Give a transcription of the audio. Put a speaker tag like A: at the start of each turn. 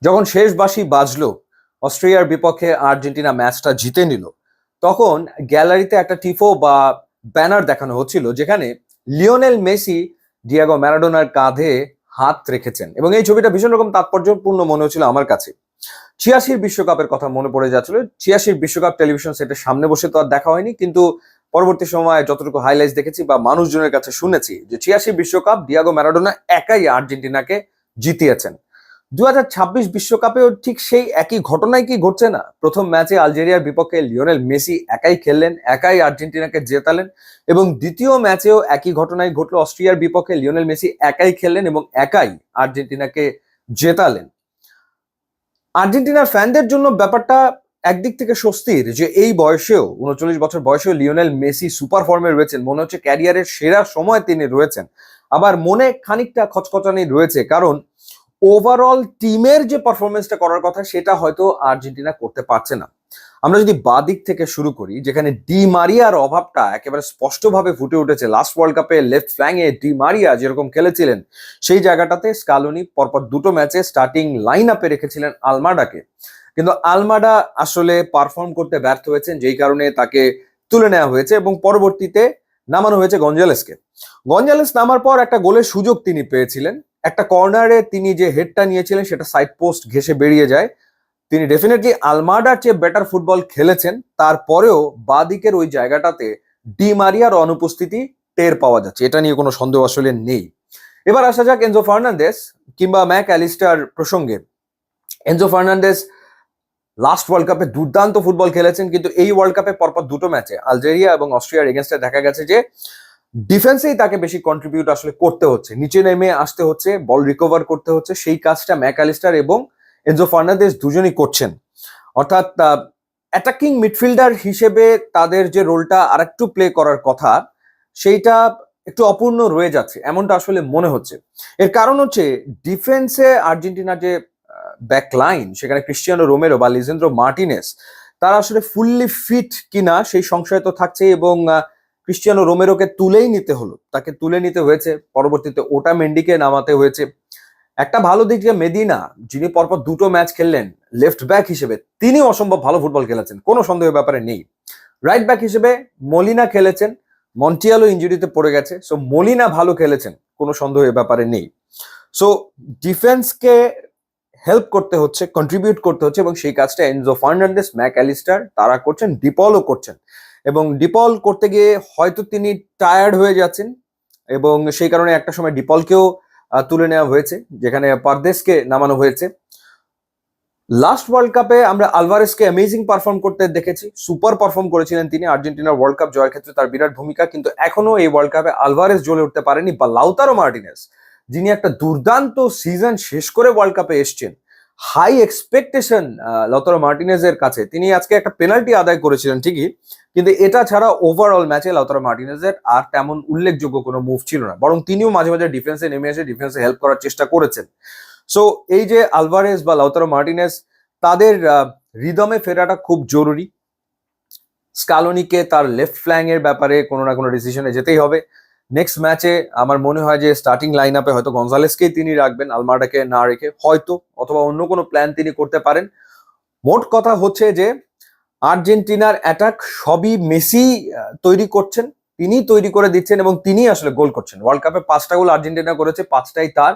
A: যখন শেষ বাঁশি বাজলো, অস্ট্রেলিয়ার বিপক্ষে আর্জেন্টিনা ম্যাচটা জিতে নিল, তখন গ্যালারিতে একটা টিফো বা ব্যানার দেখানো হচ্ছিল যেখানে লিওনেল মেসি ডিয়াগো ম্যারাডোনার কাঁধে হাত রেখেছেন, এবং এই ছবিটা ভীষণ রকম তাৎপর্যপূর্ণ মনে হচ্ছিল আমার কাছে। 86 বিশ্বকাপের কথা মনে পড়ে যাচ্ছিল। 86 বিশ্বকাপ টেলিভিশন সেটের সামনে বসে তো আর দেখা হয়নি, কিন্তু পরবর্তী সময়ে যতটুকু হাইলাইটস দেখেছি বা মানুষজনের কাছে শুনেছি যে 86 বিশ্বকাপ ডিয়াগো ম্যারাডোনা একাই আর্জেন্টিনাকে জিতিয়েছেন। 2026 বিশ্বকাপেও ঠিক সেই একই ঘটনাই কি ঘটছে না? প্রথম ম্যাচে আলজেরিয়ার বিপক্ষে লিওনেল মেসি একাই খেললেন, একাই আর্জেন্টিনাকে জেতালেন, এবং দ্বিতীয় ম্যাচেও একই ঘটনাই ঘটলো। অস্ট্রিয়ার বিপক্ষে লিওনেল মেসি একাই খেললেন এবং একাই আর্জেন্টিনাকে জেতালেন। আর্জেন্টিনার ফ্যানদের জন্য ব্যাপারটা একদিক থেকে স্বস্তির যে এই বয়সেও, 39 বছর বয়সেও লিওনেল মেসি সুপার ফর্মে রয়েছেন। মনে হচ্ছে ক্যারিয়ারের সেরা সময় তিনি রয়েছেন। আবার মনে খানিকটা খচখচানি রয়েছে, কারণ ওভারঅল টিমের যে পারফরমেন্সটা করার কথা সেটা হয়তো আর্জেন্টিনা করতে পারছে না। আমরা যদি বাদিক থেকে শুরু করি, যেখানে ডি মারিয়ার অভাবটা একেবারে স্পষ্টভাবে ফুটে উঠেছে। লাস্ট ওয়ার্ল্ড কাপে লেফট ফ্ল্যাঙ্গে ডি মারিয়া যেরকম খেলেছিলেন, সেই জায়গাটাতে স্কালোনি পরপর দুটো ম্যাচে স্টার্টিং লাইন আপে রেখেছিলেন আলমাডাকে, কিন্তু আলমাডা আসলে পারফর্ম করতে ব্যর্থ হয়েছেন, যেই কারণে তাকে তুলে নেওয়া হয়েছে এবং পরবর্তীতে নামানো হয়েছে গঞ্জালেসকে। গঞ্জালেস নামার পর একটা গোলের সুযোগ তিনি পেয়েছিলেন। একটা কর্নারে তিনি যে হেডটা নিয়েছিলেন সেটা সাইড পোস্ট ঘেসে বেরিয়ে যায়। তিনি ডেফিনেটলি আলমাডার চেয়ে বেটার ফুটবল খেলেছেন, তারপরেও বাদিকের ওই জায়গাটাতে ডি মারিয়ার অনুপস্থিতি টের পাওয়া যাচ্ছে, এটা নিয়ে কোনো সন্দেহ আসলে নেই। এবার আসা যাক এনজো ফার্নান্দেস কিংবা ম্যাক অ্যালিস্টার প্রসঙ্গে। এনজো ফার্নান্দেস লাস্ট ওয়ার্ল্ড কাপে দুর্দান্ত ফুটবল খেলেছেন, কিন্তু এই ওয়ার্ল্ড কাপে পরপর দুটো ম্যাচে আলজেরিয়া এবং অস্ট্রিয়ার এগেনস্টে দেখা গেছে যে ডিফেন্সেই তাকে বেশি কন্ট্রিবিউট আসলে করতে হচ্ছে, নিচে নেমে আসতে হচ্ছে, বল রিকভার করতে হচ্ছে। সেই কাজটা ম্যাক অ্যালিস্টার এবং এনজো ফার্নান্দেস দুজনই করছেন। অর্থাৎ অ্যাটাকিং মিডফিল্ডার হিসেবে তাদের যে রোলটা আরেকটু প্লে করার কথা, সেইটা একটু অপূর্ণ রয়ে যাচ্ছে এমনটা আসলে মনে হচ্ছে। এর কারণ হচ্ছে ডিফেন্সে আর্জেন্টিনার যে ব্যাক লাইন, সেখানে ক্রিস্টিয়ানো রোমেরো বা লিজেন্দ্রো মার্টিনেস তারা আসলে ফুললি ফিট কিনা সেই সংশয় তো থাকছে, এবং ক্রিস্টিয়ানো রোমেরোকে তুলেই নিতে হলো, তাকে তুলে নিতে হয়েছে, পরবর্তীতে ওটা মেন্ডিকে নামাতে হয়েছে। একটা ভালো দিক যে মেদিনা, যিনি পরপর দুটো ম্যাচ খেললেন লেফট ব্যাক হিসেবে, তিনি অসম্ভব ভালো ফুটবল খেলেছেন, কোনো সন্দেহের ব্যাপারে নেই। রাইট ব্যাক হিসেবে মলিনা খেলেছেন, মন্টিয়ালো ইঞ্জুরিতে পড়ে গেছে, সো মলিনা ভালো খেলেছেন, কোনো সন্দেহের ব্যাপারে নেই। সো ডিফেন্সকে হেল্প করতে হচ্ছে, কন্ট্রিবিউট করতে হচ্ছে, এবং সেই কাজটা এনজো ফার্নান্ডেস, ম্যাক অ্যালিস্টার তারা করছেন, ডিপলও করছেন। এবং ডিপল করতে গিয়ে হয়তো তিনি টায়ার্ড হয়ে যাচ্ছেন, এবং সেই কারণে একটা সময় ডিপলকেও তুলে নেওয়া হয়েছে, যেখানে পারদেসকে নামানো হয়েছে। লাস্ট ওয়ার্ল্ড কাপে আমরা আলভারেসকে অ্যামেজিং পারফর্ম করতে দেখেছি, সুপার পারফর্ম করেছিলেন তিনি, আর্জেন্টিনার ওয়ার্ল্ড কাপ জয়ের ক্ষেত্রে তার বিরাট ভূমিকা, কিন্তু এখনো এই ওয়ার্ল্ড কাপে আলভারেস জ্বলে উঠতে পারেনি। বা লাউতারো মার্টিনেস, যিনি একটা দুর্দান্ত সিজন শেষ করে ওয়ার্ল্ড কাপে এসছেন, হাই এক্সপেকটেশন লাউতারো মার্টিনেজের কাছে। তিনি আজকে একটা পেনাল্টি আদায় করেছিলেন ঠিকই, কিন্তু এটা ছাড়া ওভারঅল ম্যাচে লাউতারো মার্টিনেজের আর তেমন উল্লেখযোগ্য কোনো মুভ ছিল না, বরং তিনিও মাঝে মাঝে ডিফেন্সে নেমে এসে ডিফেন্সে হেল্প করার চেষ্টা করেছেন। সো এই যে আলভারেজ বা লাউতারো মার্টিনেজ, তাদের রিদমে ফেরাটা খুব জরুরি। স্কালোনিকে তার লেফট ফ্ল্যাং এর ব্যাপারে কোনো না কোনো ডিসিশনে যেতেই হবে। নেক্সট ম্যাচে আমার মনে হয় যে স্টার্টিং লাইন আপে হয়তো গঞ্জালেসকেই তিনি রাখবেন, আলমাডাকে না রেখে, হয়তো, অথবা অন্য কোনো প্ল্যান তিনি করতে পারেন। মোট কথা হচ্ছে যে আর্জেন্টিনার অ্যাটাক সবই মেসি তৈরি করছেন, তিনি তৈরি করে দিচ্ছেন, এবং তিনি আসলে গোল করছেন। ওয়ার্ল্ড কাপে 5টা গোল আর্জেন্টিনা করেছে, 5টাই তার,